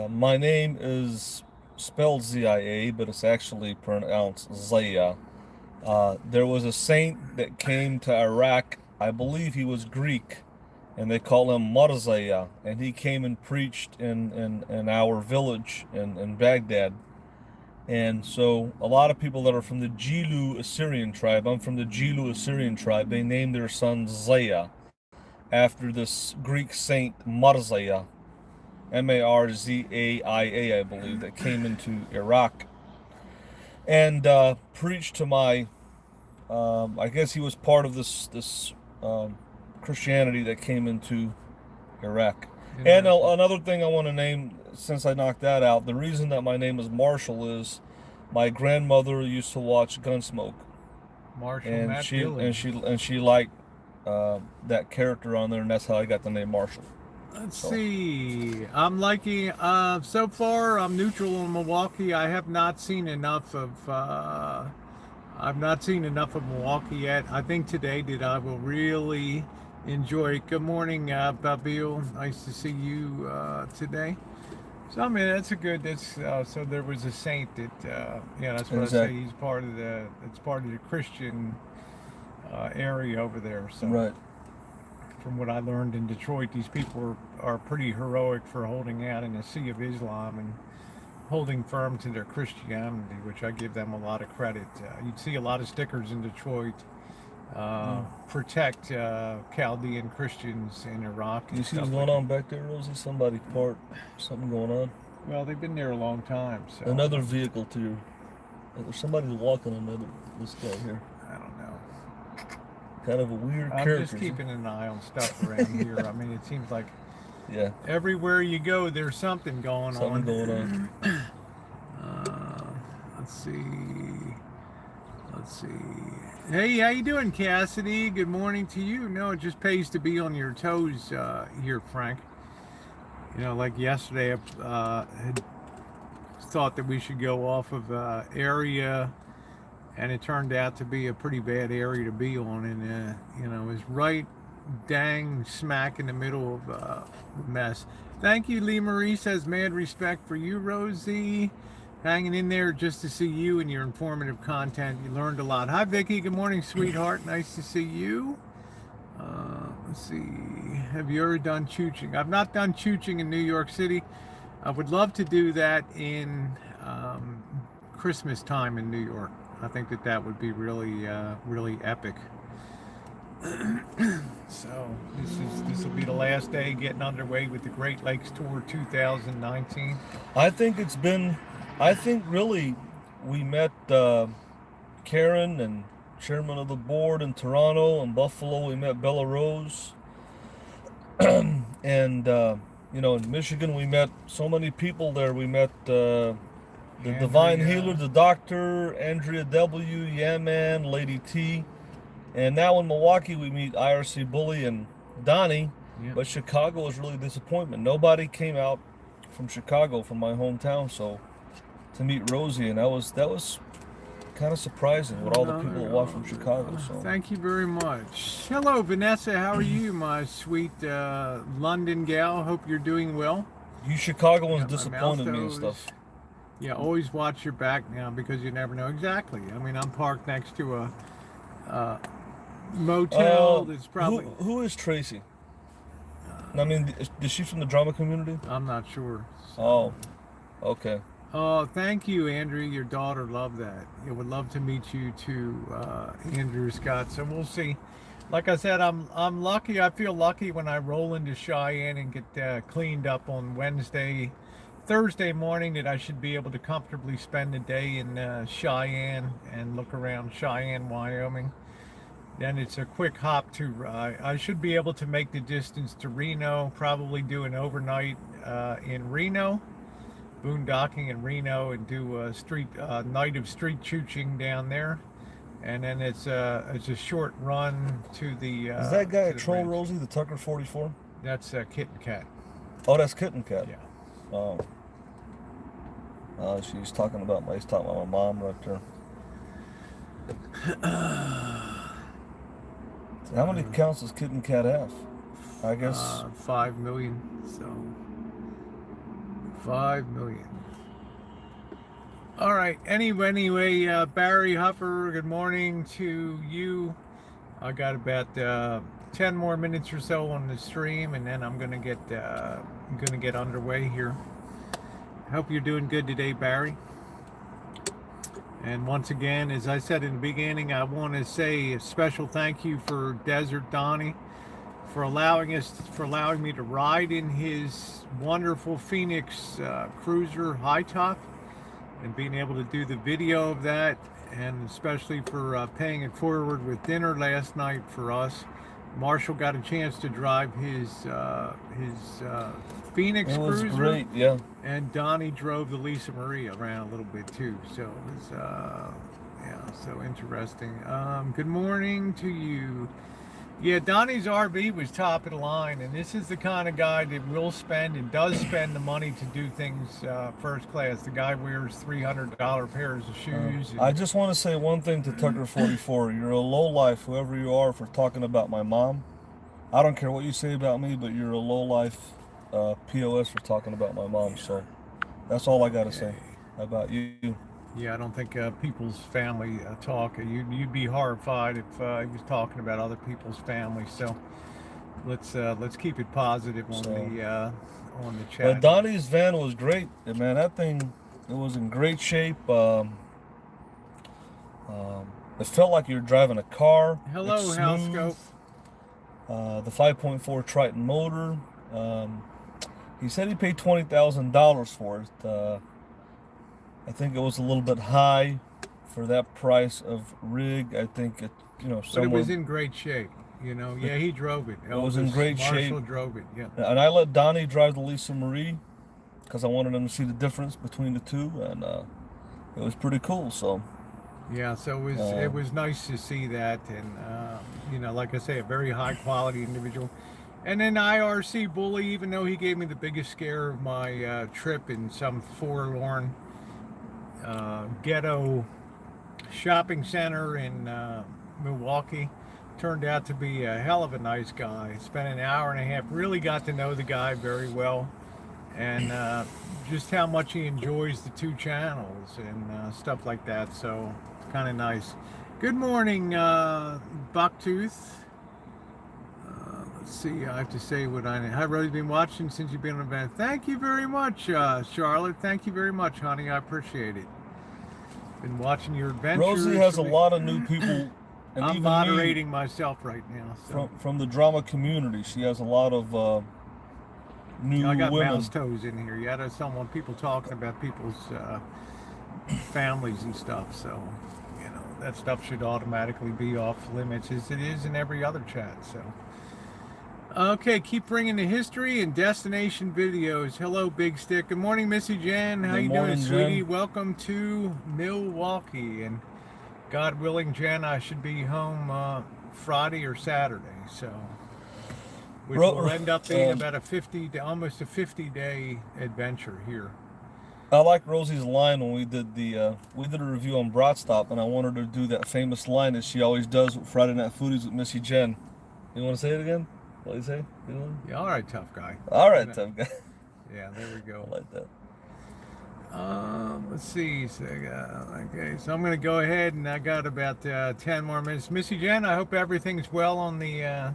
My name is spelled Z-I-A, but it's actually pronounced Zaya. There was a saint that came to Iraq. I believe he was Greek, and they call him Marzaya. And he came and preached in our village in Baghdad. And so a lot of people that are from the Jilu Assyrian tribe, I'm from the Jilu Assyrian tribe, they named their son Zaya after this Greek saint Marzaya, Marzaia, I believe, that came into Iraq and preached to my, I guess he was part of this Christianity that came into Iraq. And another thing I want to name, since I knocked that out, the reason that my name is Marshall is my grandmother used to watch Gunsmoke,
Marshall
and
Matt
she
Dillon.
and she liked that character on there, and that's how I got the name Marshall.
Let's see. I'm liking. So far, I'm neutral on Milwaukee. I have not seen enough of. I've not seen enough of Milwaukee yet. I think today that I will really enjoy it. Good morning, Babil. Nice to see you today. So I mean, that's a good. That's so there was a saint that. Yeah, that's what I say. He's part of the. It's part of the Christian area over there. So.
Right.
From what I learned in Detroit, these people are pretty heroic for holding out in the sea of Islam and holding firm to their Christianity, which I give them a lot of credit. You'd see a lot of stickers in Detroit, protect Chaldean Christians in Iraq.
You see what's going on back there, Rosie? Something going on?
Well, they've been there a long time. So
another vehicle too. There's somebody walking this guy here.
I don't know.
Kind of a weird
I'm
character.
just keeping an eye on stuff around here. I mean, it seems like
yeah,
everywhere you go, there's something going on. Let's see. Hey, how you doing, Cassidy? Good morning to you. No, it just pays to be on your toes here, Frank. You know, like yesterday, I had thought that we should go off of area, and it turned out to be a pretty bad area to be on, and you know, it was right dang smack in the middle of the mess. Thank you, Lee Marie says, mad respect for you, Rosie. Hanging in there just to see you and your informative content. You learned a lot. Hi, Vicky. Good morning, sweetheart. Nice to see you. Let's see. Have you ever done Choochin? I've not done Choochin in New York City. I would love to do that in Christmas time in New York. I think that would be really, really epic. So this will be the last day getting underway with the Great Lakes Tour 2019.
I think really we met Karen and chairman of the board in Toronto and Buffalo. We met Bella Rose, and you know, in Michigan we met so many people there. We met the Divine Healer, the Doctor, Andrea W, Yaman, Lady T, and now in Milwaukee we meet IRC Bully and Donnie.
Yep.
But Chicago was really a disappointment. Nobody came out from Chicago, from my hometown, so to meet Rosie, and that was kind of surprising with all the people that walked from Chicago. So
thank you very much. Hello, Vanessa. How are you, my sweet London gal? Hope you're doing well.
You Chicagoans disappointed me and stuff.
Yeah, always watch your back now because you never know. Exactly. I mean, I'm parked next to a motel that's probably.
Who is Tracy? I mean, is she from the drama community?
I'm not sure. So.
Oh, okay.
Oh, thank you, Andrew. Your daughter loved that. I would love to meet you too, Andrew Scott. So we'll see. Like I said, I'm lucky. I feel lucky when I roll into Cheyenne and get cleaned up on Thursday morning, that I should be able to comfortably spend the day in Cheyenne and look around Cheyenne, Wyoming. Then it's a quick hop to, I should be able to make the distance to Reno, probably do an overnight in Reno, boondocking in Reno, and do a night of street chooching down there. and then it's a short run to the.
Is that guy a
to the
troll,
ranch.
Rosie, the Tucker 44?
That's Kitten Cat.
Oh, that's Kitten Cat.
Yeah.
Oh. He's talking about my mom right there. So how many accounts does Kitten Cat have? I guess
5 million. So 5 million. All right. Anyway, Barry Huffer. Good morning to you. I got about 10 more minutes or so on the stream, and then I'm gonna get underway here. Hope you're doing good today, Barry. And once again, as I said in the beginning, I want to say a special thank you for Desert Donnie for allowing me to ride in his wonderful Phoenix Cruiser high top and being able to do the video of that, and especially for paying it forward with dinner last night for us. Marshall got a chance to drive his Phoenix Cruiser. It was
great, yeah.
And Donnie drove the Lisa Marie around a little bit too. So it was, yeah, so interesting. Good morning to you. Yeah, Donnie's RV was top of the line, and this is the kind of guy that will spend and does spend the money to do things first class. The guy wears $300 pairs of shoes.
I just want to say one thing to Tucker 44. You're a lowlife, whoever you are, for talking about my mom. I don't care what you say about me, but you're a lowlife POS for talking about my mom. So that's all I got to say about you.
Yeah, I don't think people's family talk. You'd be horrified if he was talking about other people's families. So let's keep it positive on the chat.
But Donnie's van was great, man. That thing, it was in great shape. It felt like you were driving a car.
Hello, Housescope.
The 5.4 Triton motor. He said he paid $20,000 for it. I think it was a little bit high for that price of rig. I think it,
But it was in great shape. Yeah, he drove it.
It was in great shape.
Marshall drove it. Yeah.
And I let Donnie drive the Lisa Marie because I wanted him to see the difference between the two, and it was pretty cool. So.
Yeah, so it was nice to see that, and like I say, a very high quality individual. And then IRC Bully, even though he gave me the biggest scare of my trip in some forlorn ghetto shopping center in Milwaukee, turned out to be a hell of a nice guy. Spent an hour and a half, really got to know the guy very well, and just how much he enjoys the two channels and stuff like that. So it's kind of nice. Good morning, Bucktooth. Let's see, I have to say what I've really been watching since you've been on the event. Thank you very much, Charlotte. Thank you very much, honey. I appreciate it. Been watching your adventures.
Rosie has a lot of new people. And
I'm
even
moderating myself right now. So.
From the drama community, she has a lot of new women.
I got mouse toes in here. Yeah, there's people talking about people's families and stuff. So, that stuff should automatically be off limits, as it is in every other chat. So. Okay, keep bringing the history and destination videos. Hello, Big Stick. Good morning, Missy Jenn. How you doing, sweetie?
Jen.
Welcome to Milwaukee. And God willing, Jen, I should be home Friday or Saturday. So, which will end up being about almost a 50-day adventure here.
I like Rosie's line when we did a review on Bratstop, and I wanted her to do that famous line that she always does with Friday Night Foodies with Missy Jenn. You want to say it again? What do you say?
Yeah, all right, tough guy.
All right, tough guy.
Yeah, there we go.
I like that.
Let's see. So, okay, so I'm going to go ahead, and I got about 10 more minutes. Missy Jenn, I hope everything's well on the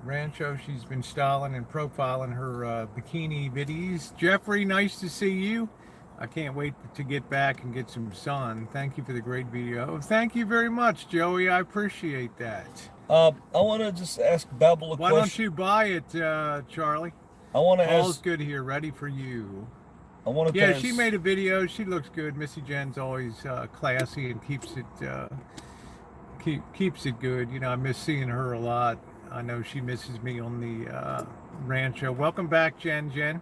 Rancho. She's been styling and profiling her bikini videos. Jeffrey, nice to see you. I can't wait to get back and get some sun. Thank you for the great video. Thank you very much, Joey. I appreciate that.
I want to just ask Babel a question.
Why don't you buy it, Charlie?
I want to
All's
ask.
good here, ready for you.
I want to.
Yeah, she made a video. She looks good. Missy Jenn's always classy and keeps it good. I miss seeing her a lot. I know she misses me on the Rancho. Welcome back, Jen.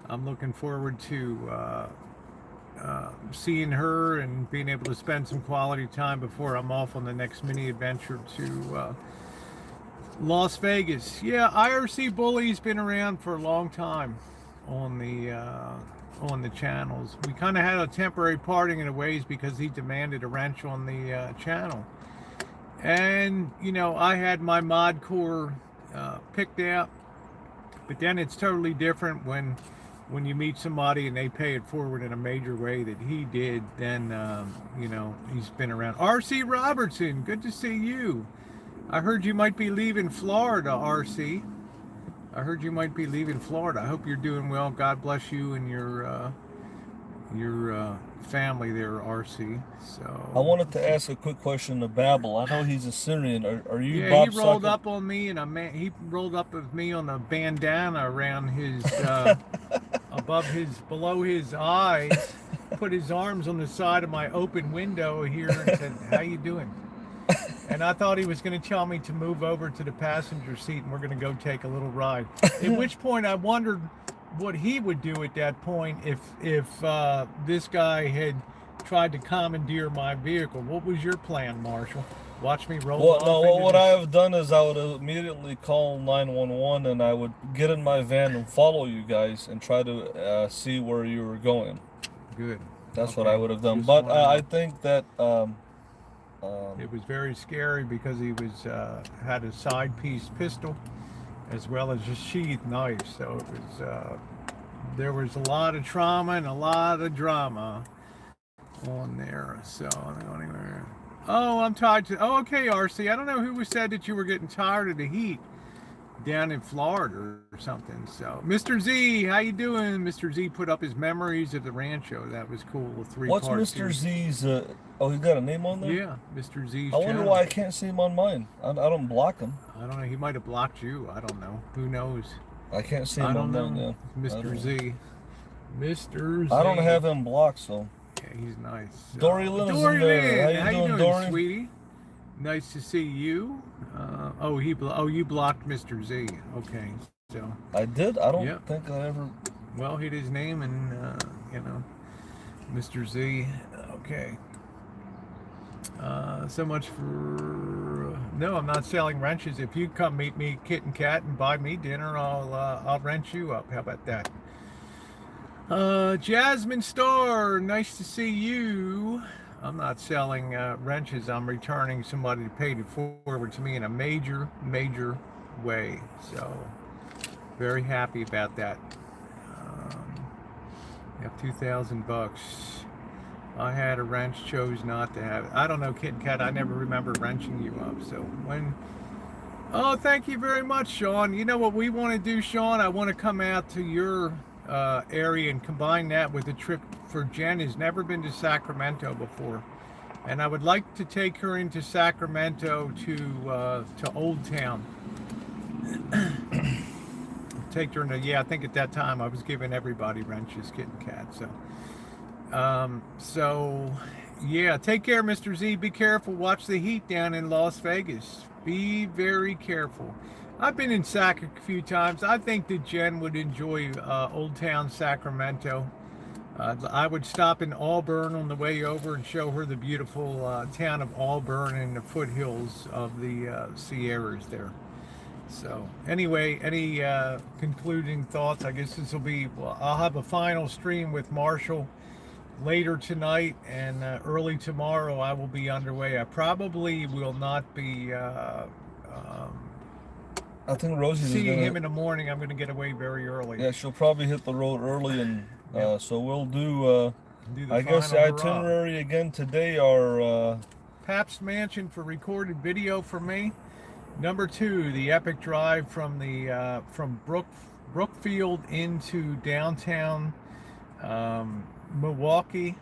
I'm looking forward to seeing her and being able to spend some quality time before I'm off on the next mini adventure to Las Vegas. Yeah, IRC Bully's been around for a long time on the channels. We kind of had a temporary parting in a ways because he demanded a wrench on the channel. And, you know, I had my mod core picked out, but then it's totally different when you meet somebody and they pay it forward in a major way that he did. Then, you know, he's been around. RC Robertson, good to see you. I heard you might be leaving Florida, RC. I heard you might be leaving Florida. I hope you're doing well. God bless you and your family there, RC. So
I wanted to ask a quick question to Babel. I know he's a Syrian. Are you
yeah,
Bob
he rolled
Sucker?
up on me, and he rolled up with me on a bandana around his below his eyes, put his arms on the side of my open window here and said, "How you doing?" And I thought he was going to tell me to move over to the passenger seat and we're going to go take a little ride. At which point I wondered what he would do at that point if this guy had tried to commandeer my vehicle. What was your plan, Marshall? Watch me roll
Well,
off
no,
into
what
the-
I have done is I would immediately call 911 and I would get in my van and follow you guys and try to see where you were going.
Good.
That's what
Okay.
I would have done.
Just
But
wanna-
I think that
it was very scary because he was had a side piece pistol as well as a sheath knife. So it was there was a lot of trauma and a lot of drama on there. So I don't know anywhere. Oh, I'm tired to. Oh, okay, RC. I don't know who said that you were getting tired of the heat down in Florida or something. So, Mr. Z, how you doing? Mr. Z put up his memories of the Rancho. That was cool.
what's Mr. Z's? Oh, he got a name on there?
Yeah, Mr. Z's
I wonder
channel.
why I can't see him on mine. I don't block him.
I don't know. He might have blocked you. I don't know. Who knows?
I can't see
I
him
don't
on
know.
mine. Yeah. I
Mr.
don't-
Z. Mr. Z.
I don't have him blocked, so.
Yeah, he's nice.
Dory Lynn is
Dory
in there.
Lynn,
How you doing,
doing,
Dory?
sweetie? Nice to see you. You blocked Mr. Z. Okay, so
I did? I don't
Yeah.
think I ever.
well, hit his name and you know, Mr. Z. Okay. So much for no. I'm not selling wrenches. If you come meet me, Kit and Kat, and buy me dinner, I'll wrench you up. How about that? Jasmine Star, nice to see you. I'm not selling wrenches. I'm returning somebody that paid it forward to me in a major way. So very happy about that. You have $2,000. I had a wrench, chose not to have it. I don't know, Kit and Kat. I never remember wrenching you up. So when. Oh, thank you very much, Sean. You know what we want to do, Sean? I want to come out to your area and combine that with a trip for Jen. Has never been to Sacramento before, and I would like to take her into Sacramento to Old Town. Take her into, yeah, I think at that time I was giving everybody wrenches, Kit and Kat. So yeah, take care, Mr. Z. Be careful. Watch the heat down in Las Vegas. Be very careful. I've been in Sac a few times. I think that Jen would enjoy Old Town Sacramento. I would stop in Auburn on the way over and show her the beautiful town of Auburn and the foothills of the Sierras there. So anyway, any concluding thoughts? I guess this will be, well, I'll have a final stream with Marshall later tonight, and early tomorrow I will be underway. I probably will not be
I think Rosie's
seeing
gonna,
him in the morning. I'm going to get away very early.
Yeah, she'll probably hit the road early, and
Yeah.
so we'll do.
Do the
I guess the
final hurrah.
itinerary again today are.
Pabst Mansion for recorded video for me. Number 2, the epic drive from the from Brookfield into downtown Milwaukee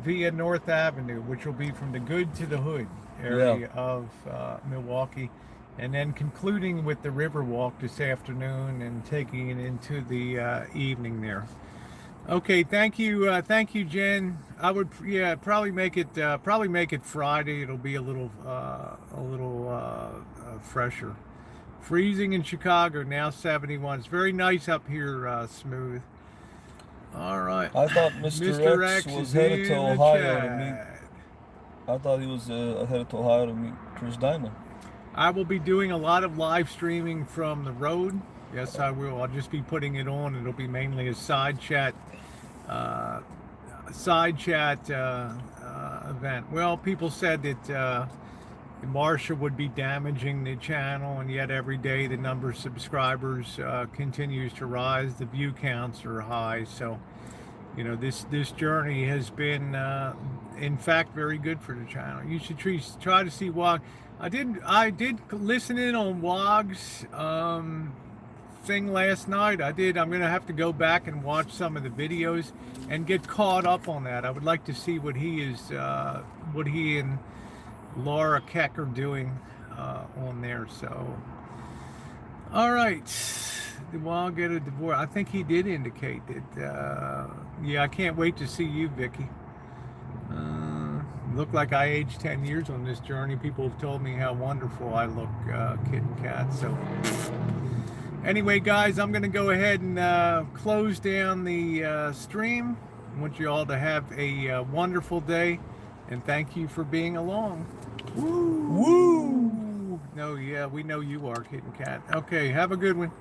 via North Avenue, which will be from the good to the hood area of Milwaukee, and then concluding with the river walk this afternoon and taking it into the evening there. Okay, thank you, Jen. I would, yeah, probably make it Friday. It'll be a little fresher. Freezing in Chicago now, 71. It's very nice up here, Smooth. All right.
I thought Mr. X was
is
headed to
in the
Ohio to meet.
chat.
I thought he was headed to Ohio to meet Chris Diamond.
I will be doing a lot of live streaming from the road. Yes, I will. I'll just be putting it on. It'll be mainly a side chat event. Well, people said that Marsha would be damaging the channel, and yet every day the number of subscribers continues to rise. The view counts are high, so you know this journey has been, in fact, very good for the channel. You should try to see Wog. I did listen in on Wog's thing last night. I'm going to have to go back and watch some of the videos and get caught up on that. I would like to see what he and Laura Keck are doing on there. So, all right, did Wog get a divorce? I think he did indicate that. Yeah, I can't wait to see you, Vicky. Look like I aged 10 years on this journey. People have told me how wonderful I look, kitten cat. So anyway, guys, I'm going to go ahead and close down the stream. I want you all to have a wonderful day, and thank you for being along. Woo! Woo! No, yeah, we know you are, kitten cat. Okay, have a good one.